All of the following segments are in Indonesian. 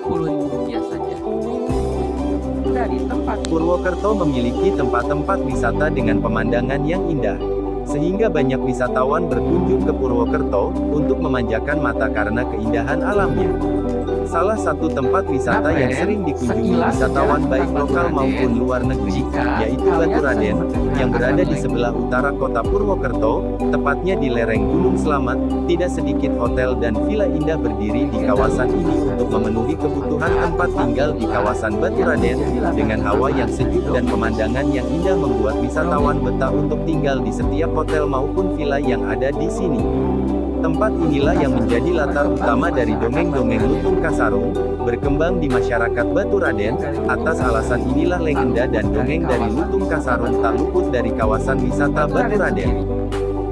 Rp50.000 saja. Dari tempat Purwokerto memiliki tempat-tempat wisata dengan pemandangan yang indah, sehingga banyak wisatawan berkunjung ke Purwokerto untuk memanjakan mata karena keindahan alamnya. Salah satu tempat wisata yang sering dikunjungi wisatawan baik lokal maupun luar negeri, yaitu Baturaden, yang berada di sebelah utara kota Purwokerto, tepatnya di lereng Gunung Slamet. Tidak sedikit hotel dan villa indah berdiri di kawasan ini untuk memenuhi kebutuhan tempat tinggal di kawasan Baturaden, dengan hawa yang sejuk dan pemandangan yang indah membuat wisatawan betah untuk tinggal di setiap hotel maupun villa yang ada di sini. Tempat inilah yang menjadi latar utama dari dongeng-dongeng Lutung Kasarung, berkembang di masyarakat Baturaden. Atas alasan inilah legenda dan dongeng dari Lutung Kasarung tak luput dari kawasan wisata Baturaden.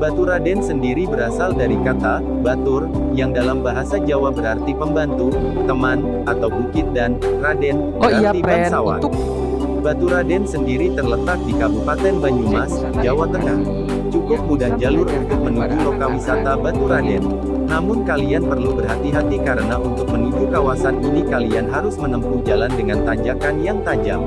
Baturaden sendiri berasal dari kata batur, yang dalam bahasa Jawa berarti pembantu, teman, atau bukit, dan raden berarti bangsawan. Baturaden sendiri terletak di Kabupaten Banyumas, Jawa Tengah. Cukup mudah jalur untuk menuju lokasi wisata Baturaden. Namun kalian perlu berhati-hati karena untuk menuju kawasan ini kalian harus menempuh jalan dengan tanjakan yang tajam.